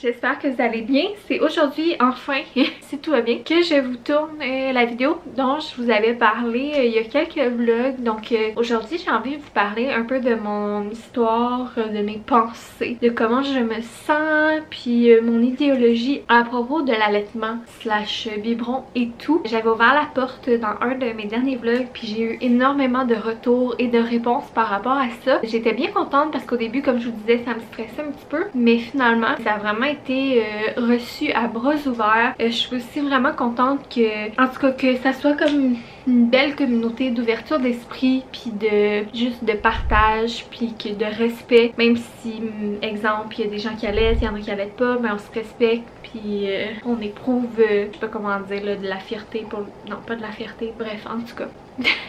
j'espère que vous allez bien. C'est aujourd'hui, enfin, si tout va bien, que je vous tourne la vidéo dont je vous avais parlé il y a quelques vlogs. Donc aujourd'hui, j'ai envie de vous parler un peu de mon histoire, de mes pensées, de comment je me sens, puis mon idéologie à propos de l'allaitement slash biberon et tout. J'avais ouvert la porte dans un de mes derniers vlogs, puis j'ai eu énormément de retours et de réponses par rapport à ça. J'étais bien contente parce qu'au début, comme je vous disais, ça me stressait un petit peu, mais finalement ça a vraiment été reçu à bras ouverts. Je suis aussi vraiment contente que, en tout cas, que ça soit comme une belle communauté d'ouverture d'esprit, puis de juste de partage, puis que de respect, même si, exemple, il y a des gens qui allaitent, il y en a qui allaitent pas, mais on se respecte, puis on éprouve, je sais pas comment dire là, de la fierté pour... non, pas de la fierté, bref, en tout cas.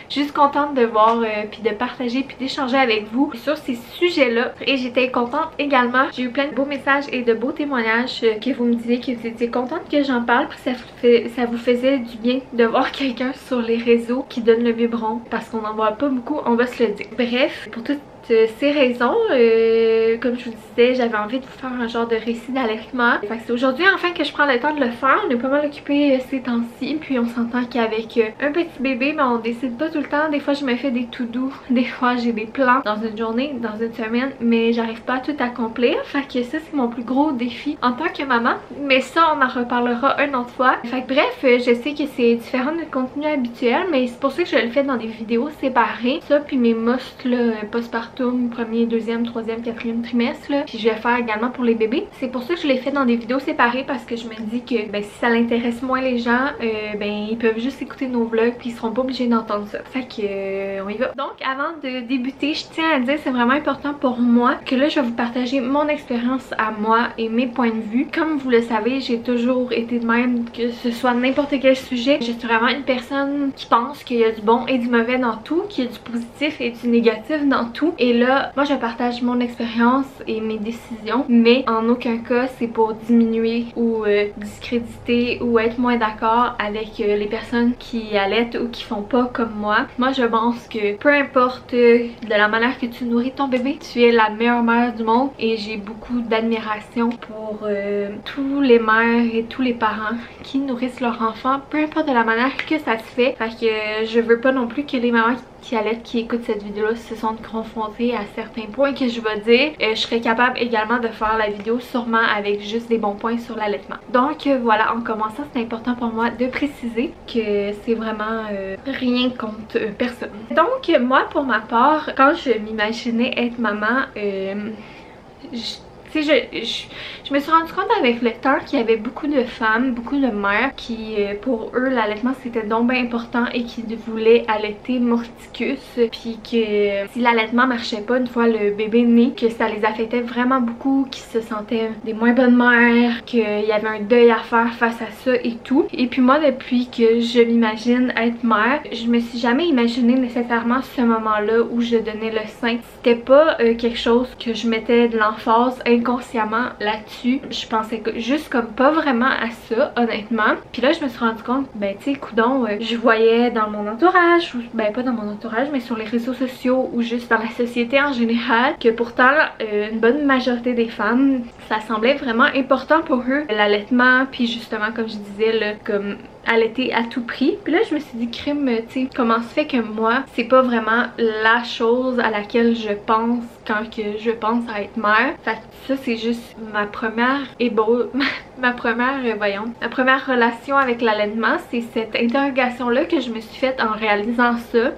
Juste contente de voir, puis de partager, puis d'échanger avec vous sur ces sujets-là. Et j'étais contente également. J'ai eu plein de beaux messages et de beaux témoignages que vous me disiez que vous étiez contente que j'en parle, puis ça vous faisait du bien de voir quelqu'un sur les réseaux qui donne le biberon, parce qu'on n'en voit pas beaucoup, on va se le dire. Bref, pour toutes ces raisons, comme je vous disais, j'avais envie de vous faire un genre de récit d'allaitement. C'est aujourd'hui enfin que je prends le temps de le faire. On est pas mal occupé ces temps-ci, puis on s'entend qu'avec un petit bébé, ben, on décide pas tout le temps. Des fois je me fais des tout doux, des fois j'ai des plans dans une journée, dans une semaine, mais j'arrive pas à tout accomplir. Fait que ça c'est mon plus gros défi en tant que maman, mais ça on en reparlera une autre fois. Fait que bref, je sais que c'est différent de contenu habituel, mais c'est pour ça que je le fais dans des vidéos séparées. Ça puis mes musts là, postpartum, premier, deuxième, troisième, quatrième trimestre là. Puis je vais faire également pour les bébés. C'est pour ça que je les fais dans des vidéos séparées, parce que je me dis que ben, si ça l'intéresse moins les gens, ben ils peuvent juste écouter nos vlogs puis ils seront pas obligés d'entendre ça. Fait que on y va. Donc avant de débuter, je tiens à dire, c'est vraiment important pour moi que là je vais vous partager mon expérience à moi et mes points de vue. Comme vous le savez, j'ai toujours été de même, que ce soit n'importe quel sujet. Je suis vraiment une personne qui pense qu'il y a du bon et du mauvais dans tout, qu'il y a du positif et du négatif dans tout. Et là, moi je partage mon expérience et mes décisions, mais en aucun cas c'est pour diminuer ou discréditer ou être moins d'accord avec les personnes qui allaitent ou qui font pas comme moi. Moi je pense que peu importe de la manière que tu nourris ton bébé, tu es la meilleure mère du monde, et j'ai beaucoup d'admiration pour tous les mères et tous les parents qui nourrissent leur enfant, peu importe de la manière que ça se fait. Fait que je veux pas non plus que les mamans qui allaitent, qui écoutent cette vidéo là, se sentent confrontées à certains points que je vais dire. Je serais capable également de faire la vidéo sûrement avec juste des bons points sur l'allaitement. Donc voilà, en commençant, c'est important pour moi de préciser que c'est vraiment rien contre personne. Donc moi pour ma part, quand je m'imaginais être maman, tu sais, je me suis rendu compte avec le temps qu'il y avait beaucoup de femmes, beaucoup de mères qui, pour eux, l'allaitement c'était donc bien important et qui voulaient allaiter morticus, puis que si l'allaitement marchait pas une fois le bébé né, que ça les affectait vraiment beaucoup, qu'ils se sentaient des moins bonnes mères, qu'il y avait un deuil à faire face à ça et tout. Et puis moi, depuis que je m'imagine être mère, je me suis jamais imaginé nécessairement ce moment-là où je donnais le sein. C'était pas quelque chose que je mettais de l'emphase inconsciemment là-dessus. Je pensais juste comme pas vraiment à ça, honnêtement. Puis là je me suis rendu compte, ben tu sais, coudonc, je voyais dans mon entourage, ou ben pas dans mon entourage, mais sur les réseaux sociaux ou juste dans la société en général, que pourtant une bonne majorité des femmes, ça semblait vraiment important pour eux, l'allaitement, puis justement comme je disais là, comme allaiter à tout prix. Puis là je me suis dit, crime, tu sais, comment se fait que moi c'est pas vraiment la chose à laquelle je pense quand que je pense à être mère. Fait que ça c'est juste ma première ma première relation avec l'allaitement, c'est cette interrogation là que je me suis faite en réalisant ça,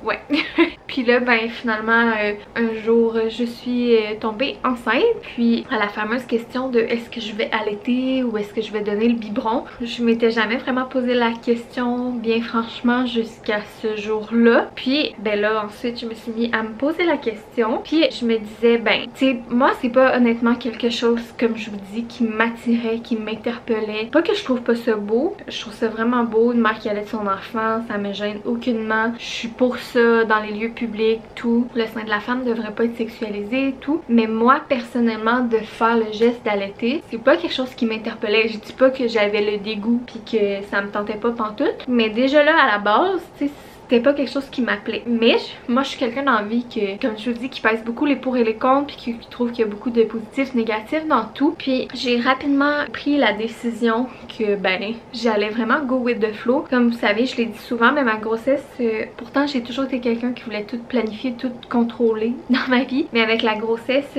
ouais. Puis là ben finalement un jour je suis tombée enceinte, puis à la fameuse question de est-ce que je vais allaiter ou est-ce que je vais donner le biberon, je m'étais jamais vraiment posé la question bien franchement jusqu'à ce jour là. Puis ben là ensuite je me suis mis à me poser la question, puis je me disais ben tu sais, moi c'est pas honnêtement quelque chose, comme je vous dis, qui m'attirait, qui m'interpellait. Pas que je trouve pas ça beau, je trouve ça vraiment beau, une mère qui allait son enfant, ça me gêne aucunement, je suis pour ça dans les lieux publics, tout. Le sein de la femme devrait pas être sexualisé, tout. Mais moi, personnellement, de faire le geste d'allaiter, c'est pas quelque chose qui m'interpellait. Je dis pas que j'avais le dégoût puis que ça me tentait pas pantoute. Mais déjà là, à la base, tu sais, c'était pas quelque chose qui m'appelait. Mais moi je suis quelqu'un dans la vie que, comme je vous dis, qui pèse beaucoup les pour et les contre, puis qui trouve qu'il y a beaucoup de positifs, négatifs dans tout. Puis j'ai rapidement pris la décision que ben j'allais vraiment go with the flow. Comme vous savez, je l'ai dit souvent, mais ma grossesse, pourtant j'ai toujours été quelqu'un qui voulait tout planifier, tout contrôler dans ma vie. Mais avec la grossesse,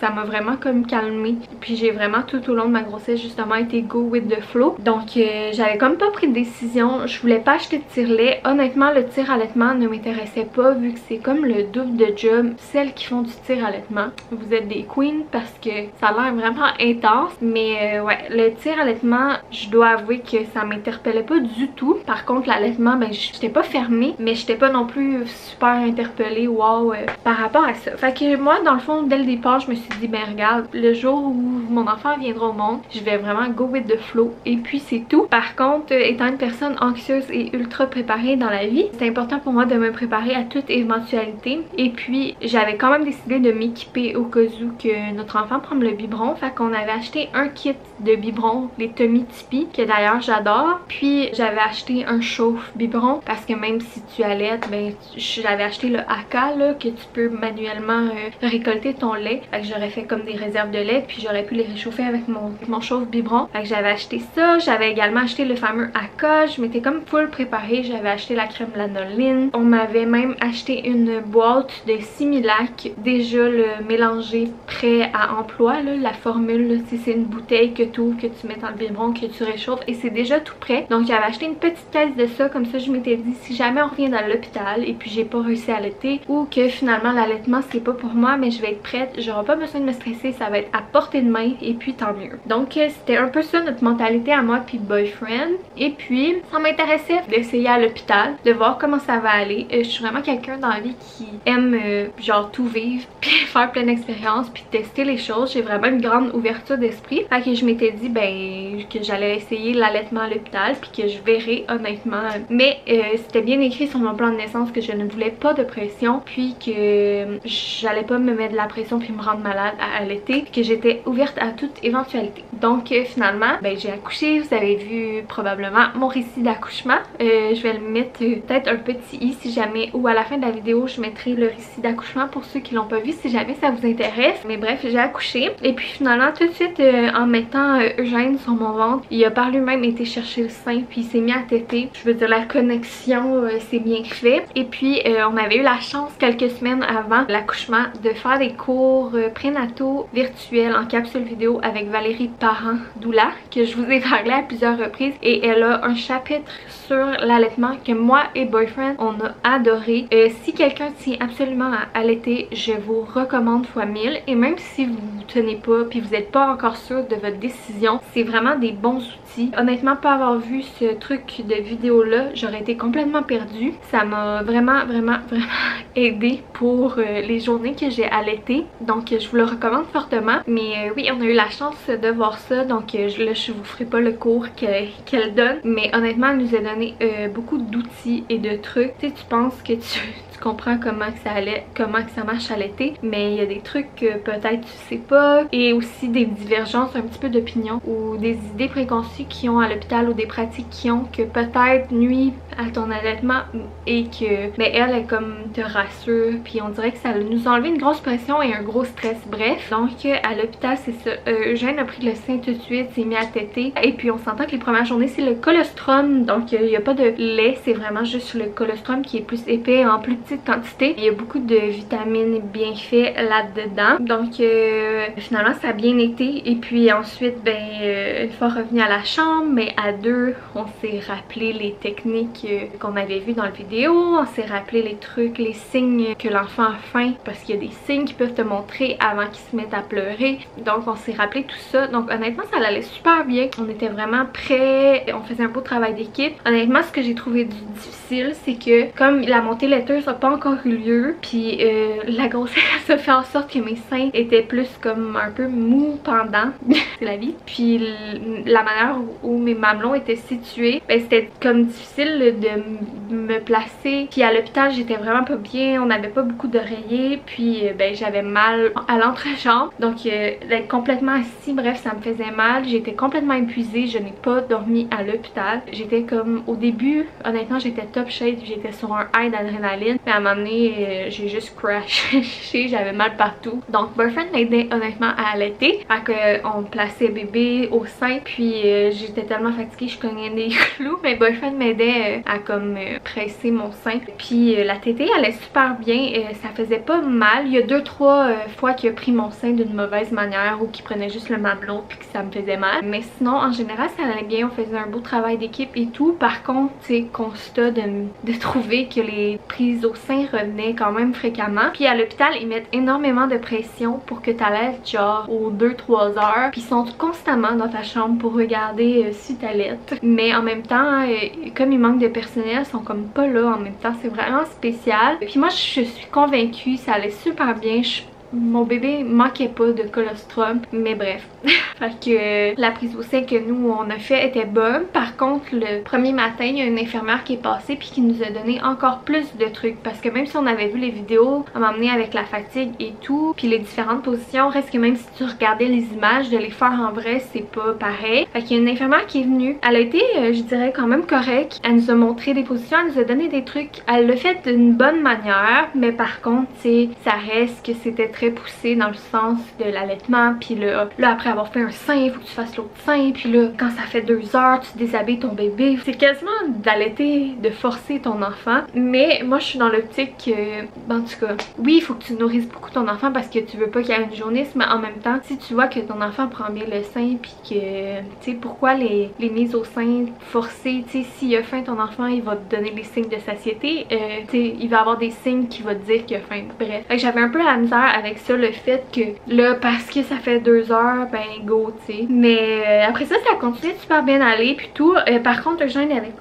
ça m'a vraiment comme calmée. Puis j'ai vraiment tout au long de ma grossesse justement été go with the flow. Donc j'avais comme pas pris de décision. Je voulais pas acheter de tire-lait. Honnêtement, le tire-allaitement ne m'intéressait pas vu que c'est comme le double de job. Celles qui font du tire-allaitement, vous êtes des queens parce que ça a l'air vraiment intense. Mais ouais, le tire-allaitement, je dois avouer que ça m'interpellait pas du tout. Par contre, l'allaitement, ben j'étais pas fermée, mais j'étais pas non plus super interpellée, wow, par rapport à ça. Fait que moi, dans le fond, dès le départ, je me suis dit, ben regarde, le jour où mon enfant viendra au monde, je vais vraiment go with the flow et puis c'est tout. Par contre, étant une personne anxieuse et ultra préparée dans la vie, c'est important pour moi de me préparer à toute éventualité. Et puis j'avais quand même décidé de m'équiper au cas où que notre enfant prenne le biberon. Fait qu'on avait acheté un kit de biberon, les Tummy Tippy, que d'ailleurs j'adore. Puis j'avais acheté un chauffe biberon parce que même si tu allaites, ben j'avais acheté le Aka là, que tu peux manuellement récolter ton lait. Fait que j'aurais fait comme des réserves de lait puis j'aurais pu les réchauffer avec mon chauffe biberon. Fait que j'avais acheté ça. J'avais également acheté le fameux Aka. Je m'étais comme full préparée. J'avais acheté la crème lanoline. On m'avait même acheté une boîte de Similac, déjà le mélangé prêt à emploi là, la formule, c'est une bouteille que tu ouvres, que tu mets dans le biberon, que tu réchauffes et c'est déjà tout prêt. Donc j'avais acheté une petite caisse de ça, comme ça je m'étais dit si jamais on revient dans l'hôpital et puis j'ai pas réussi à allaiter ou que finalement l'allaitement c'est pas pour moi, mais je vais être prête, j'aurai pas besoin de me stresser, ça va être à portée de main et puis tant mieux. Donc c'était un peu ça notre mentalité à moi puis boyfriend. Et puis ça m'intéressait d'essayer à l'hôpital, de voir comment ça va aller. Je suis vraiment quelqu'un dans la vie qui aime genre tout vivre puis faire plein d'expériences puis tester les choses. J'ai vraiment une grande ouverture d'esprit. Fait que je m'étais dit ben que j'allais essayer l'allaitement à l'hôpital puis que je verrais honnêtement. Mais c'était bien écrit sur mon plan de naissance que je ne voulais pas de pression puis que j'allais pas me mettre de la pression puis me rendre malade à allaiter, que j'étais ouverte à toute éventualité. Donc finalement ben j'ai accouché. Vous avez vu probablement mon récit d'accouchement. Je vais le mettre peut-être un petit i si jamais, ou à la fin de la vidéo je mettrai le récit d'accouchement pour ceux qui l'ont pas vu si jamais ça vous intéresse. Mais bref, j'ai accouché et puis finalement tout de suite en mettant Eugène sur mon ventre, il a par lui-même été chercher le sein puis il s'est mis à téter. Je veux dire la connexion c'est bien fait. Et puis on avait eu la chance quelques semaines avant l'accouchement de faire des cours prénataux virtuels en capsule vidéo avec Valérie Parent-Doula, que je vous ai parlé à plusieurs reprises, et elle a un chapitre sur l'allaitement que moi et boyfriend on a adoré. Si quelqu'un tient absolument à allaiter, je vous recommande fois 1000, et même si vous ne tenez pas puis vous n'êtes pas encore sûr de votre décision, c'est vraiment des bons outils. Honnêtement, pas avoir vu ce truc de vidéo là, j'aurais été complètement perdue. Ça m'a vraiment aidé pour les journées que j'ai allaité, donc je vous le recommande fortement. Mais oui, on a eu la chance de voir ça, donc là je vous ferai pas le cours qu'elle donne, mais honnêtement elle nous a donné beaucoup d'outils et de trucs. Tu sais, tu penses que tu comprends comment que ça allait, comment que ça marche à l'été, mais il y a des trucs que peut-être tu sais pas, et aussi des divergences un petit peu d'opinion ou des idées préconçues qui ont à l'hôpital ou des pratiques qui ont que peut-être nuit à ton allaitement et que mais elle comme te rassure, puis on dirait que ça nous a enlevé une grosse pression et un gros stress. Bref, donc à l'hôpital c'est ça, Eugène a pris le sein tout de suite, s'est mis à téter, et puis on s'entend que les premières journées c'est le colostrum, donc il n'y a pas de lait, c'est vraiment juste le colostrum qui est plus épais en plus petite quantité. Il y a beaucoup de vitamines bien faits là-dedans, donc finalement ça a bien été. Et puis ensuite ben une fois revenu à la chambre, mais à deux on s'est rappelé les techniques qu'on avait vues dans la vidéo, on s'est rappelé les trucs, les signes que l'enfant a faim, parce qu'il y a des signes qui peuvent te montrer avant qu'il se mette à pleurer, donc on s'est rappelé tout ça. Donc honnêtement ça allait super bien, on était vraiment prêts, on faisait un beau travail d'équipe. Honnêtement ce que j'ai trouvé difficile c'est que comme la montée laiteuse a pas encore eu lieu. Puis la grossesse a fait en sorte que mes seins étaient plus comme un peu mous pendant. C'est la vie. Puis la manière où mes mamelons étaient situés, ben c'était comme difficile de me placer. Puis à l'hôpital j'étais vraiment pas bien, on n'avait pas beaucoup d'oreillers. Puis ben j'avais mal à l'entrejambe. Donc d'être complètement assis, bref ça me faisait mal. J'étais complètement épuisée, je n'ai pas dormi à l'hôpital. J'étais comme au début, honnêtement j'étais top shape, j'étais sur un high d'adrénaline. Mais à un moment donné j'ai juste crashé, j'avais mal partout. Donc boyfriend m'aidait honnêtement à allaiter. Fait qu'on plaçait bébé au sein. Puis j'étais tellement fatiguée, je cognais des clous. Mais boyfriend m'aidait à comme presser mon sein. Puis la tétée allait super bien, ça faisait pas mal. Il y a 2-3 fois qu'il a pris mon sein d'une mauvaise manière ou qu'il prenait juste le mamelon puis que ça me faisait mal. Mais sinon en général ça allait bien, on faisait un beau travail d'équipe et tout. Par contre c'est constat de trouver que les prises au sein revenaient quand même fréquemment. Puis à l'hôpital ils mettent énormément de pression pour que t'allaites genre aux 2-3 heures. Puis ils sont constamment dans ta chambre pour regarder si t'allaites. Mais en même temps comme il manque de personnel, ils sont comme pas là en même temps, c'est vraiment spécial. Puis moi je suis convaincue, ça allait super bien. Mon bébé manquait pas de colostrum, mais bref. Fait que la prise au sein que nous on a fait était bonne. Par contre le premier matin il y a une infirmière qui est passée puis qui nous a donné encore plus de trucs. Parce que même si on avait vu les vidéos, on m'a amené avec la fatigue et tout, puis les différentes positions, reste que même si tu regardais les images, de les faire en vrai c'est pas pareil. Fait qu'il y a une infirmière qui est venue. Elle a été je dirais quand même correcte. Elle nous a montré des positions, elle nous a donné des trucs. Elle l'a fait d'une bonne manière, mais par contre tu sais ça reste que c'était très poussé dans le sens de l'allaitement. Puis là après avoir fait un sein, il faut que tu fasses l'autre sein. Puis là quand ça fait 2 heures tu déshabilles ton bébé. C'est quasiment d'allaiter, de forcer ton enfant. Mais moi je suis dans l'optique en tout cas oui il faut que tu nourrisses beaucoup ton enfant parce que tu veux pas qu'il y ait une jaunisse, mais en même temps si tu vois que ton enfant prend bien le sein puis que tu sais pourquoi les mises au sein forcées, tu sais s'il a faim ton enfant il va te donner les signes de satiété, tu sais il va avoir des signes qui vont te dire qu'il a faim. Bref, fait que j'avais un peu la misère avec ça, le fait que là parce que ça fait 2 heures ben go tu sais. Mais après ça a continué de super bien aller puis tout. Par contre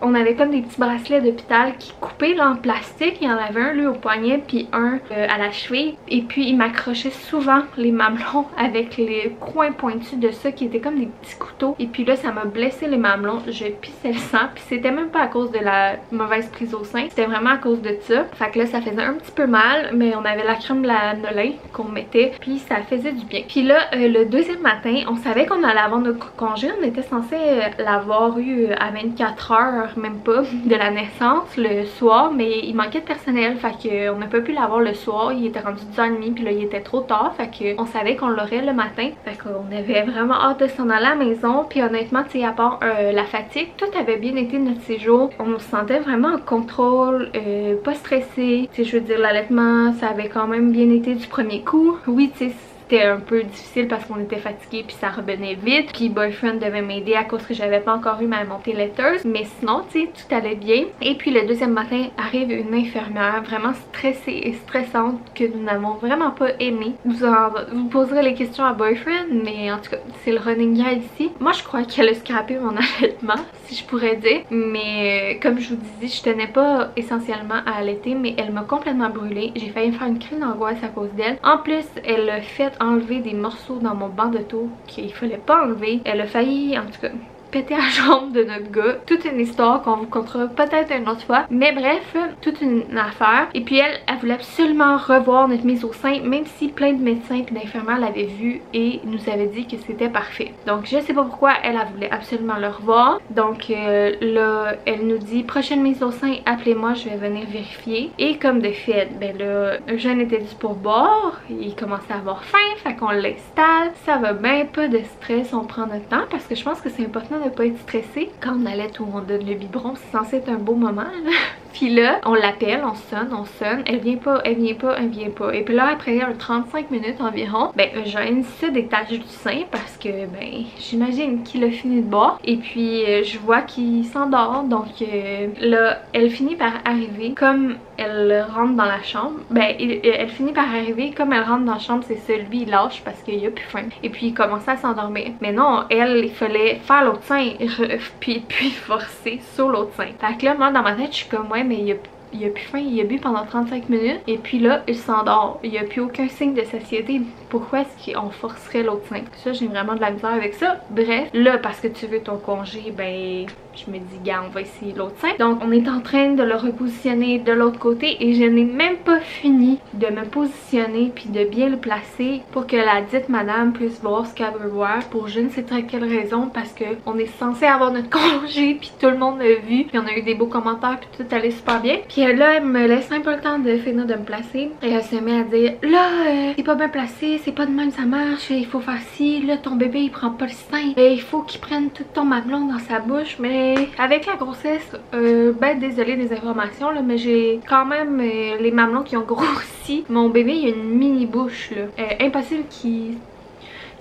on avait comme des petits bracelets d'hôpital qui coupaient là, en plastique. Il y en avait un lui au poignet puis un à la cheville. Et puis il m'accrochait souvent les mamelons avec les coins pointus de ça qui étaient comme des petits couteaux. Et puis là ça m'a blessé les mamelons, je pissais le sang. Puis c'était même pas à cause de la mauvaise prise au sein, c'était vraiment à cause de ça. Fait que là ça faisait un petit peu mal, mais on avait la crème de la Nolin qu'on mettait puis ça faisait du bien. Puis là le deuxième matin on savait qu'on allait avoir notre congé, on était censé l'avoir eu à 24 heures même pas de la naissance le soir, mais il manquait de personnel, fait que on n'a pas pu l'avoir le soir, il était rendu 10h30 puis là il était trop tard, fait que on savait qu'on l'aurait le matin, fait qu'on avait vraiment hâte de s'en aller à la maison. Puis honnêtement tu sais à part la fatigue, tout avait bien été notre séjour, on se sentait vraiment en contrôle, pas stressé, tu sais je veux dire l'allaitement ça avait quand même bien été du premier coup. Oui tu sais c'était un peu difficile parce qu'on était fatigué puis ça revenait vite. Puis boyfriend devait m'aider à cause que j'avais pas encore eu ma montée laiteuse. Mais sinon, tu sais, tout allait bien. Et puis le deuxième matin arrive une infirmière vraiment stressée et stressante que nous n'avons vraiment pas aimé. Vous poserez les questions à boyfriend, mais en tout cas, c'est le running gag ici. Moi, je crois qu'elle a scrappé mon allaitement, si je pourrais dire. Mais comme je vous disais, je tenais pas essentiellement à allaiter, mais elle m'a complètement brûlée. J'ai failli me faire une crise d'angoisse à cause d'elle. En plus, elle a fait enlever des morceaux dans mon banc d'auto qu'il fallait pas enlever. Elle a failli, en tout cas, péter la jambe de notre gars. Toute une histoire qu'on vous contera peut-être une autre fois. Mais bref, toute une affaire. Et puis elle voulait absolument revoir notre mise au sein, même si plein de médecins et d'infirmières l'avaient vu et nous avaient dit que c'était parfait. Donc je sais pas pourquoi elle voulait absolument le revoir. Donc là, elle nous dit prochaine mise au sein, appelez-moi, je vais venir vérifier. Et comme de fait, ben là, Eugène était dû pour boire. Il commençait à avoir faim, fait qu'on l'installe. Ça va bien, pas de stress, on prend notre temps parce que je pense que c'est important de pas être stressé quand on allait ou on donne le biberon, c'est censé être un beau moment là. Puis là on l'appelle, on sonne, elle vient pas, elle vient pas, elle vient pas. Et puis là après 35 minutes environ, ben Eugène se détache du sein parce que ben j'imagine qu'il a fini de boire. Et puis je vois qu'il s'endort, donc là elle finit par arriver. Comme elle rentre dans la chambre, ben elle finit par arriver, comme elle rentre dans la chambre, c'est celui il lâche parce qu'il a plus faim. Et puis il commençait à s'endormir. Mais non, elle, il fallait faire l'autre sein puis forcer sur l'autre sein. Fait que là moi dans ma tête je suis comme ouais mais il a plus faim, il a bu pendant 35 minutes et puis là il s'endort, il n'y a plus aucun signe de satiété. Pourquoi est-ce qu'on forcerait l'autre sein? Ça, j'ai vraiment de la misère avec ça. Bref, là parce que tu veux ton congé, ben je me dis gars, on va essayer l'autre sein. Donc on est en train de le repositionner de l'autre côté et je n'ai même pas fini de me positionner puis de bien le placer pour que la dite madame puisse voir ce qu'elle veut voir pour je ne sais très quelle raison, parce que on est censé avoir notre congé puis tout le monde l'a vu puis on a eu des beaux commentaires puis tout allait super bien. Puis là elle me laisse un peu le temps de finir de me placer et elle se met à dire là c'est pas bien placé, c'est pas de même ça marche, il faut faire ci, là ton bébé il prend pas le sein, il faut qu'il prenne tout ton mamelon dans sa bouche. Mais avec la grossesse, ben désolée des informations là, mais j'ai quand même les mamelons qui ont grossi. Mon bébé il a une mini bouche là, impossible qu'il...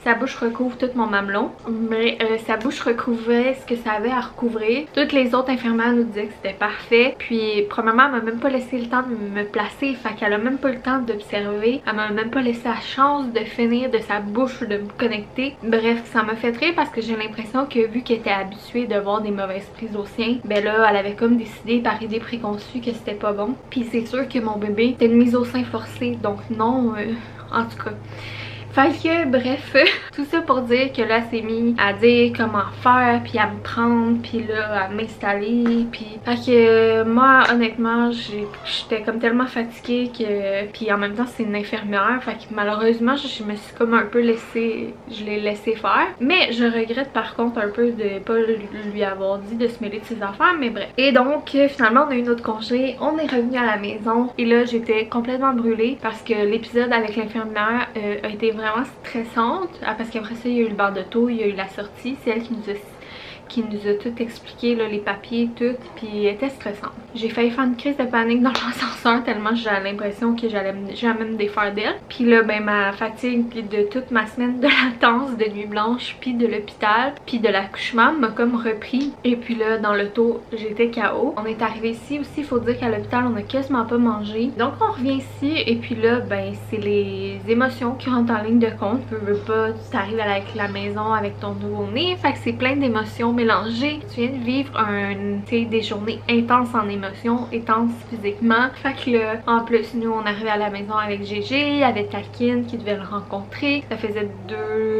Sa bouche recouvre tout mon mamelon, mais sa bouche recouvrait ce que ça avait à recouvrir. Toutes les autres infirmières nous disaient que c'était parfait. Puis premièrement, elle m'a même pas laissé le temps de me placer, fait qu'elle a même pas le temps d'observer. Elle m'a même pas laissé la chance de finir de sa bouche, de me connecter. Bref, ça m'a fait rire parce que j'ai l'impression que vu qu'elle était habituée de voir des mauvaises prises au sien, ben là, elle avait comme décidé par idée préconçue que c'était pas bon. Puis c'est sûr que mon bébé était une mise au sein forcée, donc non, en tout cas... Fait que bref, tout ça pour dire que là c'est mis à dire comment faire, puis à me prendre, puis là à m'installer, puis... Fait que moi honnêtement j'étais comme tellement fatiguée que... Puis en même temps c'est une infirmière, fait que malheureusement je me suis comme un peu laissée... Je l'ai laissé faire. Mais je regrette par contre un peu de pas lui avoir dit de se mêler de ses affaires, mais bref. Et donc finalement on a eu notre congé, on est revenu à la maison et là j'étais complètement brûlée parce que l'épisode avec l'infirmière a été vraiment stressante, parce qu'après ça il y a eu le bar d'auto, il y a eu la sortie, c'est elle qui nous a tout expliqué, là, les papiers, tout, puis elle était stressante. J'ai failli faire une crise de panique dans l'ascenseur tellement j'avais l'impression que j'allais jamais me défaire d'elle. Puis là, ben ma fatigue de toute ma semaine de latence, de nuit blanche, puis de l'hôpital, puis de l'accouchement m'a comme repris. Et puis là, dans l'auto, j'étais KO. On est arrivé ici aussi, il faut dire qu'à l'hôpital, on a quasiment pas mangé. Donc on revient ici, et puis là, ben c'est les émotions qui rentrent en ligne de compte. Tu veux pas, tu t'arrives avec la maison, avec ton nouveau-né, fait que c'est plein d'émotions mélangées. Tu viens de vivre des journées intenses en émotions, intenses physiquement. Fait que là, en plus, nous on arrivait à la maison avec Gégé, il y avait Takin qui devait le rencontrer. Ça faisait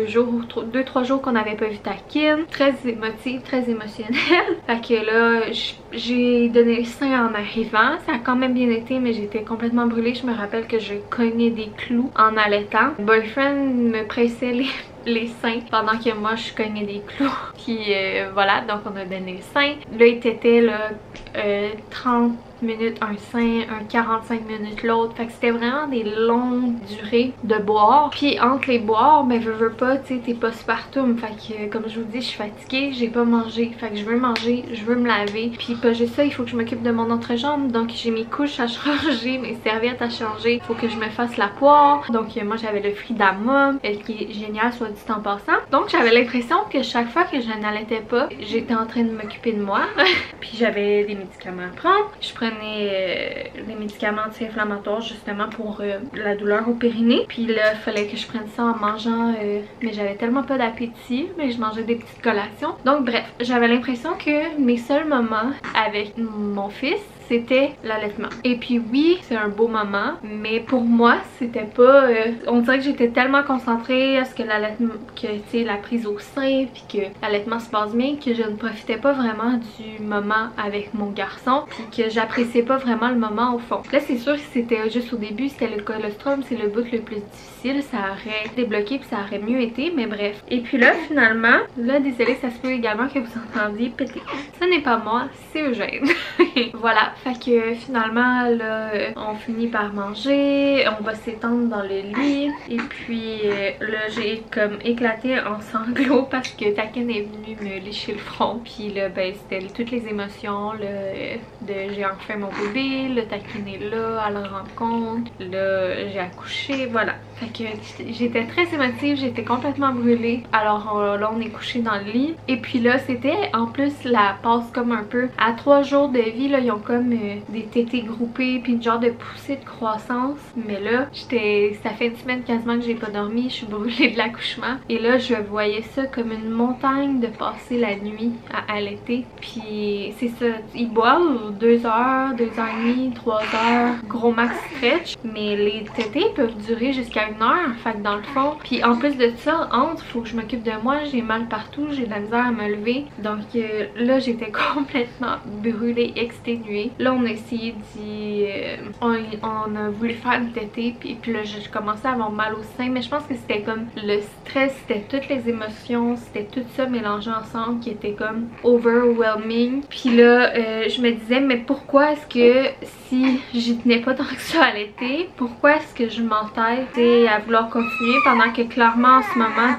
2-3 jours qu'on n'avait pas vu Takin. Très émotive, très émotionnelle. Fait que là, j'ai donné le sein en arrivant. Ça a quand même bien été, mais j'étais complètement brûlée. Je me rappelle que je cognais des clous en allaitant. Boyfriend me pressait les seins pendant que moi je cognais des clous. Puis voilà, donc on a donné le sein. Là il était là 30 minutes un sein, un 45 minutes l'autre. Fait que c'était vraiment des longues durées de boire. Puis entre les boires, ben veux pas, tu sais, t'es postpartum. Fait que comme je vous dis, je suis fatiguée, j'ai pas mangé. Fait que je veux manger, je veux me laver. Puis pas juste ça, il faut que je m'occupe de mon entrejambe. Donc j'ai mes couches à changer, mes serviettes à changer. Il faut que je me fasse la poire. Donc moi j'avais le Fridamum, qui est génial soit dit en passant. Donc j'avais l'impression que chaque fois que je n'allaitais pas, j'étais en train de m'occuper de moi. Puis j'avais des médicaments à prendre. Je prenais des médicaments anti-inflammatoires justement pour la douleur au périnée. Puis là, il fallait que je prenne ça en mangeant, mais j'avais tellement pas d'appétit, mais je mangeais des petites collations. Donc bref, j'avais l'impression que mes seuls moments avec mon fils, c'était l'allaitement. Et puis oui, c'est un beau moment, mais pour moi, c'était pas... on dirait que j'étais tellement concentrée à ce que l'allaitement, que tu sais, la prise au sein, puis que l'allaitement se passe bien, que je ne profitais pas vraiment du moment avec mon garçon, puis que j'appréciais pas vraiment le moment au fond. Là, c'est sûr que c'était juste au début, c'était le colostrum, c'est le bout le plus difficile, ça aurait débloqué puis ça aurait mieux été, mais bref. Et puis là, finalement, là, désolé, ça se peut également que vous entendiez péter. Ce n'est pas moi, c'est Eugène. Voilà. Fait que finalement là on finit par manger, on va s'étendre dans le lit et puis là j'ai comme éclaté en sanglots parce que Takin est venu me lécher le front. Puis là ben c'était toutes les émotions là, de j'ai enfin mon bébé, le Takin est là à la rencontre, là j'ai accouché, voilà. Fait que j'étais très émotive, j'étais complètement brûlée. Alors là on est couché dans le lit. Et puis là c'était en plus la passe comme un peu à 3 jours de vie là, ils ont comme des tétés groupés puis une genre de poussée de croissance. Mais là ça fait une semaine quasiment que j'ai pas dormi, je suis brûlée de l'accouchement. Et là je voyais ça comme une montagne de passer la nuit à allaiter. Puis c'est ça, ils boivent 2 heures, 2 heures et demie, 3 heures, gros max stretch. Mais les tétés peuvent durer jusqu'à 1 heure, fait que dans le fond. Puis en plus de ça, faut que je m'occupe de moi, j'ai mal partout, j'ai de la misère à me lever. Donc là j'étais complètement brûlée, exténuée. Là on a essayé on a voulu faire une tétée, puis là je commençais à avoir mal au sein. Mais je pense que c'était comme le stress, c'était toutes les émotions, c'était tout ça mélangé ensemble qui était comme overwhelming. Puis là je me disais mais pourquoi est-ce que si j'y tenais pas tant que ça à l'été, pourquoi est-ce que je m'entête à vouloir continuer pendant que clairement en ce moment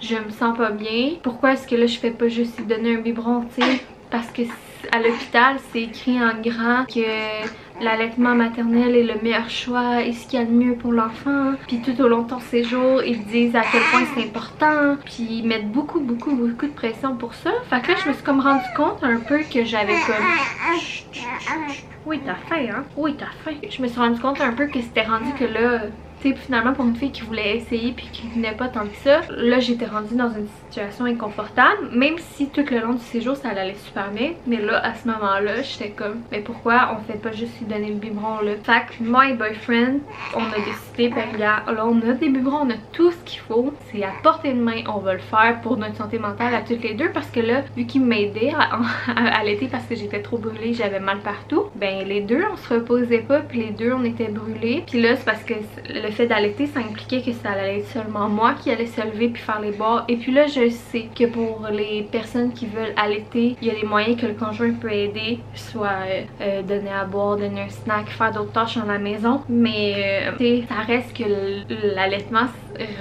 je me sens pas bien? Pourquoi est-ce que là je fais pas juste lui donner un biberon, parce que à l'hôpital c'est écrit en grand que l'allaitement maternel est le meilleur choix et ce qu'il y a de mieux pour l'enfant. Puis tout au long de ton séjour, ils disent à quel point c'est important. Puis ils mettent beaucoup de pression pour ça. Fait que là, je me suis comme rendu compte un peu que j'avais comme... Oui, t'as faim, hein? Oui, t'as faim. Je me suis rendu compte un peu que c'était rendu que là... Tu sais, finalement pour une fille qui voulait essayer puis qui venait pas tant que ça, là j'étais rendue dans une situation inconfortable, même si tout le long du séjour ça allait super bien. Mais là à ce moment-là j'étais comme mais pourquoi on fait pas juste lui donner le biberon là? Fait que moi et boyfriend on a décidé ben regarde, là on a des biberons, on a tout ce qu'il faut, c'est à portée de main, on va le faire pour notre santé mentale à toutes les deux. Parce que là vu qu'il m'aidait à allaiter parce que j'étais trop brûlée, j'avais mal partout, ben les deux on se reposait pas puis les deux on était brûlés. Puis là c'est parce que le fait d'allaiter ça impliquait que ça allait être seulement moi qui allait se lever puis faire les bords. Et puis là je sais que pour les personnes qui veulent allaiter, il y a des moyens que le conjoint peut aider, soit donner à boire, donner un snack, faire d'autres tâches dans la maison. Mais ça reste que l'allaitement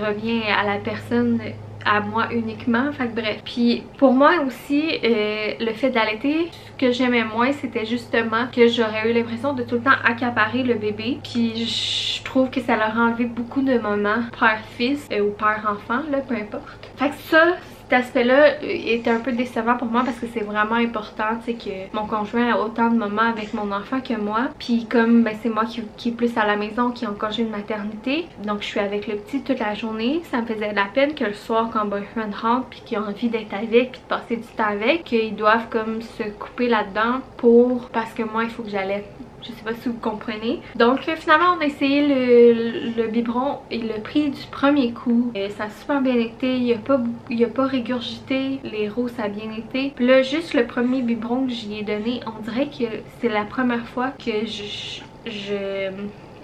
revient à la personne, à moi uniquement, fait que bref. Puis pour moi aussi le fait d'allaiter, ce que j'aimais moins c'était justement que j'aurais eu l'impression de tout le temps accaparer le bébé. Puis je trouve que ça leur a enlevé beaucoup de moments père-fils ou père-enfant là, peu importe. Fait que ça, cet aspect-là était un peu décevant pour moi parce que c'est vraiment important, tu sais, que mon conjoint a autant de moments avec mon enfant que moi. Puis comme ben, c'est moi qui est plus à la maison, qui est en congé de maternité, donc je suis avec le petit toute la journée, ça me faisait de la peine que le soir quand boyfriend rentre puis qu'il a envie d'être avec puis de passer du temps avec, qu'ils doivent comme se couper là-dedans parce que moi il faut que j'allaite. Je sais pas si vous comprenez. Donc finalement on a essayé le biberon et le prix du premier coup. Ça a super bien été, il a pas régurgité, les roux ça a bien été. Puis là juste le premier biberon que j'y ai donné, on dirait que c'est la première fois que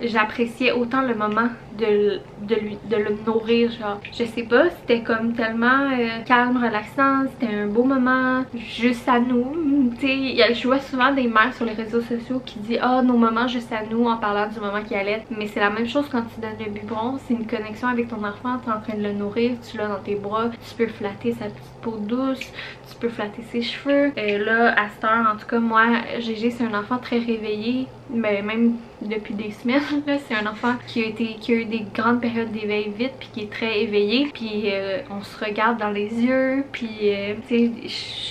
j'appréciais autant le moment de le nourrir, genre je sais pas, c'était comme tellement calme, relaxant, c'était un beau moment juste à nous. Tu sais, je vois souvent des mères sur les réseaux sociaux qui disent ah nos moments juste à nous en parlant du moment qui allait, mais c'est la même chose quand tu donnes le biberon, c'est une connexion avec ton enfant, tu es en train de le nourrir, tu l'as dans tes bras, tu peux flatter sa petite peau douce, tu peux flatter ses cheveux. Et là à cette heure, en tout cas moi Gégé c'est un enfant très réveillé, mais même depuis des semaines là, c'est un enfant qui a eu des grandes périodes d'éveil vite puis qui est très éveillé, puis on se regarde dans les yeux puis tu sais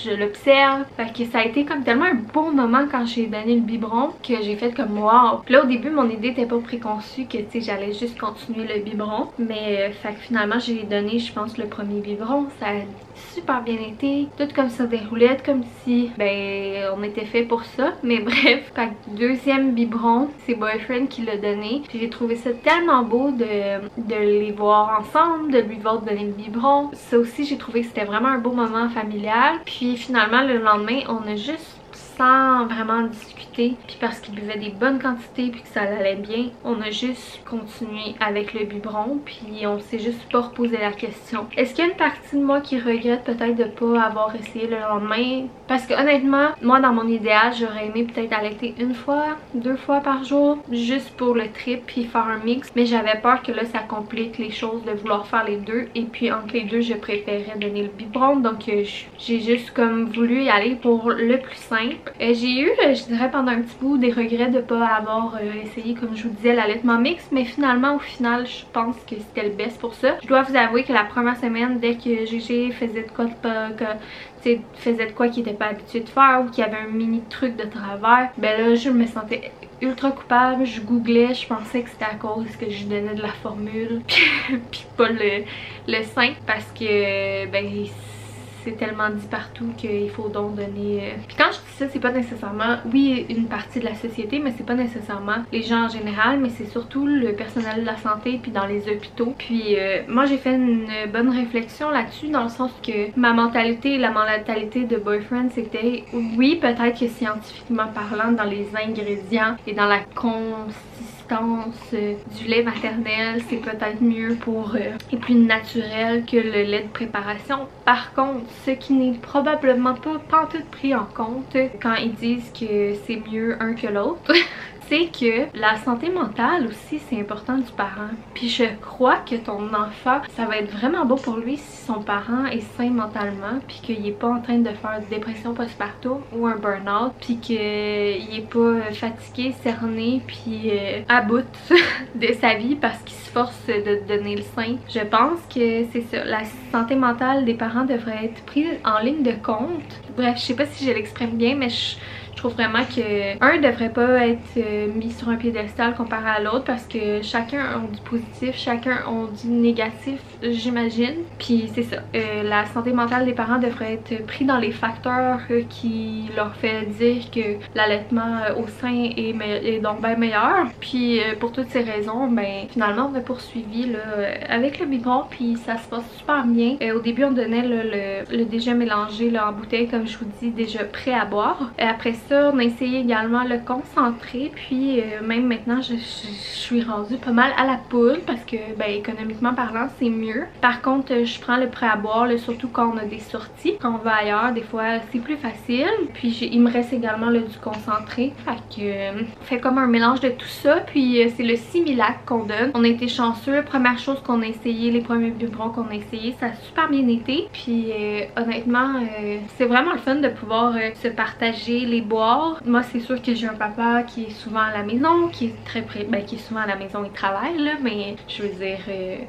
je l'observe. Fait que ça a été comme tellement un bon moment quand j'ai donné le biberon que j'ai fait comme wow. Puis là au début mon idée était pas préconçue que tu sais j'allais juste continuer le biberon, mais fait que finalement j'ai donné je pense le premier biberon, ça a super bien été, tout comme ça des roulettes, comme si ben on était fait pour ça. Mais bref, fait que deuxième biberon c'est boyfriend qui l'a donné, puis j'ai trouvé ça tellement beau de les voir ensemble, de lui voir donner le biberon. Ça aussi j'ai trouvé que c'était vraiment un beau moment familial. Puis finalement le lendemain on a juste, sans vraiment discuter, puis parce qu'il buvait des bonnes quantités puis que ça allait bien, on a juste continué avec le biberon. Puis on s'est juste pas reposé la question est-ce qu'il y a une partie de moi qui regrette peut-être de pas avoir essayé le lendemain, parce que honnêtement moi dans mon idéal j'aurais aimé peut-être allaiter 1 fois, 2 fois par jour juste pour le trip puis faire un mix, mais j'avais peur que là ça complique les choses de vouloir faire les deux, et puis entre les deux je préférais donner le biberon. Donc j'ai juste comme voulu y aller pour le plus simple. J'ai eu, je dirais pendant un petit bout, des regrets de pas avoir essayé, comme je vous disais, l'allaitement mixte, mais finalement au final je pense que c'était le best pour ça. Je dois vous avouer que la première semaine, dès que GG faisait de quoi faisait de quoi qu'il était pas habitué de faire ou qu'il y avait un mini truc de travers, ben là je me sentais ultra coupable, je googlais, je pensais que c'était à cause que je donnais de la formule puis pas le sein, parce que ben c'est tellement dit partout qu'il faut donc donner... Puis quand je dis ça, c'est pas nécessairement, oui, une partie de la société, mais c'est pas nécessairement les gens en général, mais c'est surtout le personnel de la santé puis dans les hôpitaux. Puis moi j'ai fait une bonne réflexion là-dessus, dans le sens que ma mentalité, la mentalité de boyfriend, c'était oui, peut-être que scientifiquement parlant, dans les ingrédients et dans la consistance du lait maternel, c'est peut-être mieux pour et plus naturel que le lait de préparation. Par contre, ce qui n'est probablement pas pantoute pris en compte quand ils disent que c'est mieux un que l'autre, c'est que la santé mentale aussi, c'est important du parent. Puis je crois que ton enfant, ça va être vraiment beau pour lui si son parent est sain mentalement, puis qu'il est pas en train de faire une dépression postpartum ou un burn-out, puis qu'il est pas fatigué, cerné, puis à bout de sa vie parce qu'il se force de donner le sein. Je pense que c'est ça, la santé mentale des parents devrait être prise en ligne de compte. Bref, je sais pas si je l'exprime bien, mais je trouve vraiment que un devrait pas être mis sur un piédestal comparé à l'autre, parce que chacun a du positif, chacun a du négatif, j'imagine. Puis c'est ça, la santé mentale des parents devrait être pris dans les facteurs qui leur fait dire que l'allaitement au sein est donc bien meilleur. Puis pour toutes ces raisons, ben finalement on a poursuivi là, avec le biberon, puis ça se passe super bien. Au début on donnait le déjà mélangé là, en bouteille, comme je vous dis, déjà prêt à boire. Après ça, on a essayé également le concentré, puis même maintenant je suis rendue pas mal à la poudre, parce que ben économiquement parlant c'est mieux. Par contre je prends le prêt à boire là, surtout quand on a des sorties, quand on va ailleurs, des fois c'est plus facile. Puis il me reste également du concentré, fait que fait comme un mélange de tout ça. Puis c'est le Similac qu'on donne. On a été chanceux, première chose qu'on a essayé, les premiers biberons qu'on a essayé, ça a super bien été. Puis honnêtement c'est vraiment le fun de pouvoir se partager les bois. Moi c'est sûr que j'ai un papa qui est souvent à la maison, qui est très qui est souvent à la maison, il travaille là, mais je veux dire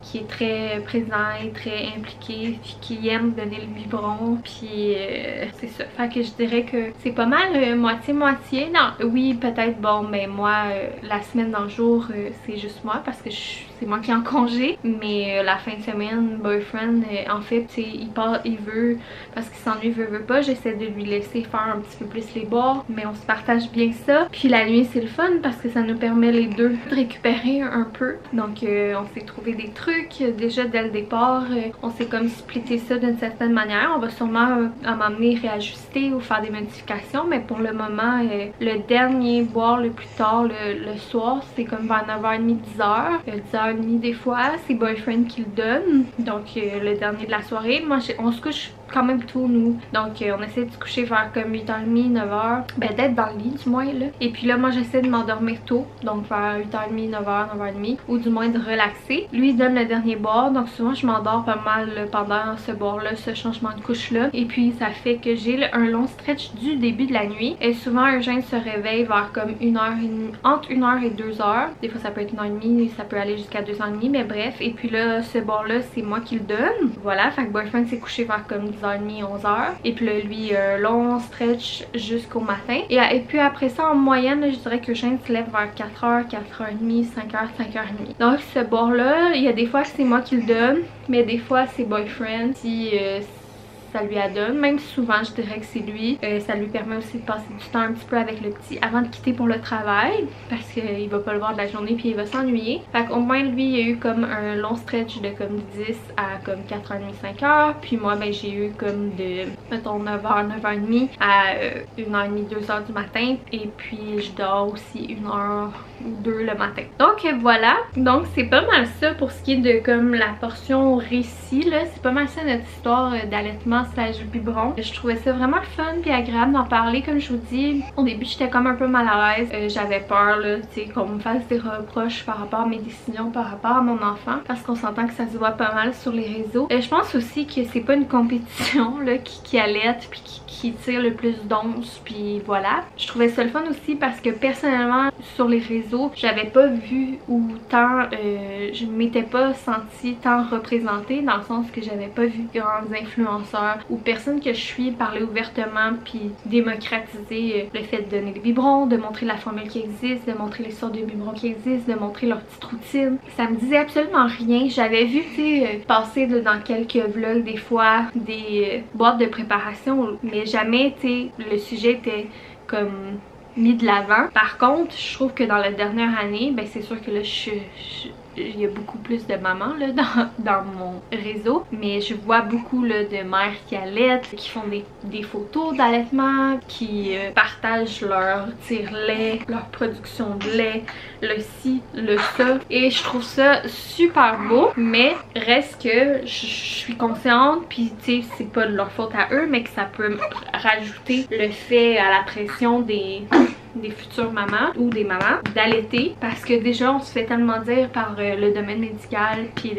qui est très présent et très impliqué, puis qui aime donner le biberon, puis c'est ça. Fait que je dirais que c'est pas mal moitié-moitié. Non, oui peut-être bon, mais moi la semaine dans le jour c'est juste moi, parce que c'est moi qui est en congé, mais la fin de semaine, boyfriend en fait il veut, parce qu'il s'ennuie, veut pas, j'essaie de lui laisser faire un petit peu plus les bords, mais on se partage bien ça. Puis la nuit c'est le fun parce que ça nous permet les deux de récupérer un peu. Donc on s'est trouvé des trucs déjà dès le départ, on s'est comme splitté ça d'une certaine manière. On va sûrement à m'amener réajuster ou faire des modifications, mais pour le moment le dernier boire le plus tard le soir, c'est comme vers 9h30, 10h, 10h30 des fois, c'est boyfriend qui le donne. Donc le dernier de la soirée. Moi on se couche quand même tôt nous, donc on essaie de se coucher vers comme 8h30, 9h, ben d'être dans le lit du moins là. Et puis là moi j'essaie de m'endormir tôt, donc vers 8h30, 9h, 9h30, ou du moins de relaxer. Lui il donne le dernier boire, donc souvent je m'endors pas mal pendant ce boire là, ce changement de couche là. Et puis ça fait que j'ai un long stretch du début de la nuit, et souvent Eugène se réveille vers comme 1h30, entre 1h et 2h. Des fois ça peut être 1h30, ça peut aller jusqu'à 2h30, mais bref. Et puis là ce boire là c'est moi qui le donne. Voilà, fait que boyfriend s'est couché vers comme 10h30, 11h. Et puis là, lui, long stretch jusqu'au matin. Et puis après ça, en moyenne, je dirais que Eugène se lève vers 4h, 4h30, 5h, 5h30. Donc ce bord-là, il y a des fois que c'est moi qui le donne, mais des fois c'est boyfriend. Si ça lui adonne, même souvent je dirais que c'est lui. Ça lui permet aussi de passer du temps un petit peu avec le petit avant de quitter pour le travail, parce qu'il va pas le voir de la journée puis il va s'ennuyer. Fait qu'au moins lui il a eu comme un long stretch de comme 10 à comme 4h30, 5h. Puis moi ben j'ai eu comme de mettons 9h, 9h30 à 1h30, 2h du matin. Et puis je dors aussi 1h ou 2 le matin. Donc voilà, donc c'est pas mal ça pour ce qui est de comme la portion récit là. C'est pas mal ça notre histoire d'allaitement. massage biberon. Je trouvais ça vraiment le fun puis agréable d'en parler. Comme je vous dis, au début j'étais comme un peu mal à l'aise. J'avais peur là, tu sais, qu'on me fasse des reproches par rapport à mes décisions, par rapport à mon enfant, parce qu'on s'entend que ça se voit pas mal sur les réseaux. Je pense aussi que c'est pas une compétition là, qui allaite puis qui tire le plus d'onces, puis voilà. Je trouvais ça le fun aussi parce que personnellement sur les réseaux j'avais pas vu ou tant je m'étais pas sentie tant représentée, dans le sens que j'avais pas vu grands influenceurs ou personnes que je suis parler ouvertement puis démocratiser le fait de donner des biberons, de montrer la formule qui existe, de montrer les sortes de biberons qui existent, de montrer leur petite routine. Ça me disait absolument rien. J'avais vu, tu sais, passer dans quelques vlogs des fois des boîtes de préparation, mais jamais, tu sais, le sujet était comme mis de l'avant. Par contre, je trouve que dans la dernière année, ben c'est sûr que là il y a beaucoup plus de mamans là, dans mon réseau, mais je vois beaucoup là, de mères qui allaitent, qui font des photos d'allaitement, qui partagent leur tire-lait, leur production de lait, le ci, le ça, et je trouve ça super beau, mais reste que je suis consciente, puis tu sais, c'est pas de leur faute à eux, mais que ça peut rajouter le fait à la pression des futures mamans ou des mamans d'allaiter, parce que déjà on se fait tellement dire par le domaine médical puis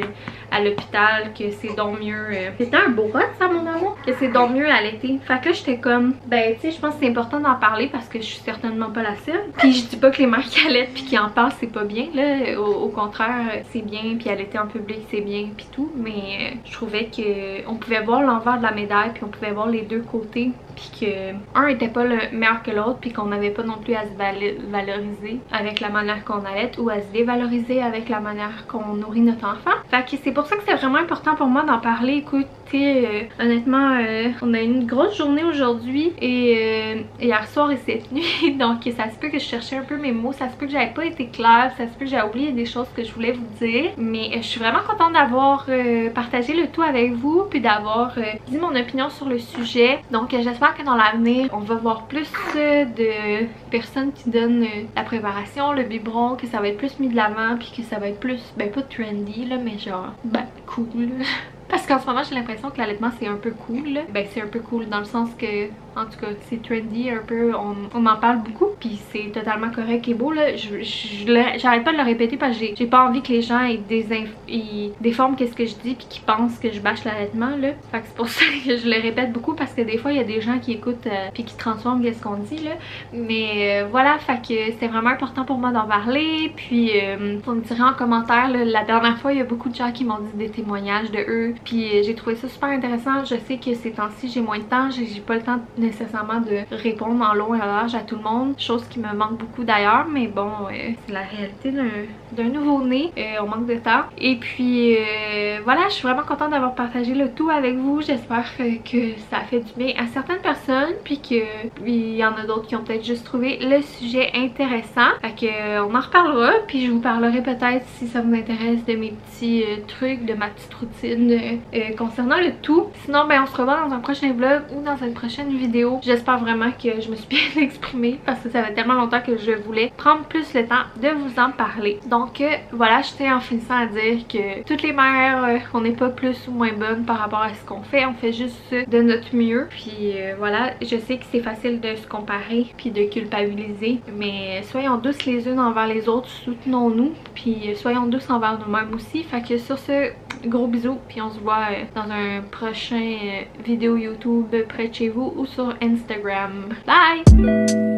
à l'hôpital que c'est donc mieux c'était un beau rot ça mon amour, que c'est donc mieux allaiter. Fait que là j'étais comme ben tu sais, je pense que c'est important d'en parler parce que je suis certainement pas la seule, puis je dis pas que les mères qui allaitent puis qui en parlent c'est pas bien là, au contraire c'est bien, puis allaiter en public c'est bien puis tout, mais je trouvais que on pouvait voir l'envers de la médaille, puis on pouvait voir les deux côtés, puis que un était pas le meilleur que l'autre, puis qu'on n'avait pas non plus à se valoriser avec la manière qu'on allait ou à se dévaloriser avec la manière qu'on nourrit notre enfant. Fait que c'est pour ça que c'est vraiment important pour moi d'en parler. Écoutez, honnêtement, on a une grosse journée aujourd'hui et hier soir et cette nuit, donc ça se peut que je cherchais un peu mes mots, ça se peut que j'avais pas été claire, ça se peut que j'ai oublié des choses que je voulais vous dire, mais je suis vraiment contente d'avoir partagé le tout avec vous, puis d'avoir dit mon opinion sur le sujet. Donc j'espère que dans l'avenir on va voir plus de personnes qui donnent la préparation, le biberon, que ça va être plus mis de l'avant, puis que ça va être plus, ben pas trendy là, mais genre ben cool. Parce qu'en ce moment j'ai l'impression que l'allaitement c'est un peu cool. Ben c'est un peu cool dans le sens que, en tout cas c'est trendy un peu, on en parle beaucoup, puis c'est totalement correct et beau là. J'arrête pas de le répéter parce que j'ai pas envie que les gens ils déforment qu'est-ce que je dis puis qu'ils pensent que je bâche l'allaitement là. Fait que c'est pour ça que je le répète beaucoup, parce que des fois il y a des gens qui écoutent puis qui transforment qu'est-ce qu'on dit là. Mais voilà, fait que c'est vraiment important pour moi d'en parler. Puis vous me direz en commentaire là, la dernière fois il y a beaucoup de gens qui m'ont dit des témoignages de eux, puis j'ai trouvé ça super intéressant. Je sais que ces temps-ci j'ai moins de temps, j'ai pas le temps nécessairement de répondre en long et en large à tout le monde, chose qui me manque beaucoup d'ailleurs, mais bon c'est la réalité d'un nouveau-né, on manque de temps. Et puis voilà, je suis vraiment contente d'avoir partagé le tout avec vous. J'espère que ça a fait du bien à certaines personnes, puis qu'il y en a d'autres qui ont peut-être juste trouvé le sujet intéressant. Fait que on en reparlera, puis je vous parlerai peut-être, si ça vous intéresse, de mes petits trucs, de ma petite routine concernant le tout. Sinon ben on se revoit dans un prochain vlog ou dans une prochaine vidéo. J'espère vraiment que je me suis bien exprimée, parce que ça fait tellement longtemps que je voulais prendre plus le temps de vous en parler. Donc voilà, je tiens en finissant à dire que toutes les mères, on n'est pas plus ou moins bonnes par rapport à ce qu'on fait, on fait juste de notre mieux. Puis voilà, je sais que c'est facile de se comparer puis de culpabiliser, mais soyons douces les unes envers les autres, soutenons-nous, puis soyons douces envers nous-mêmes aussi. Fait que sur ce, gros bisous, puis on se voit dans un prochain vidéo YouTube près de chez vous ou sur Instagram. Bye!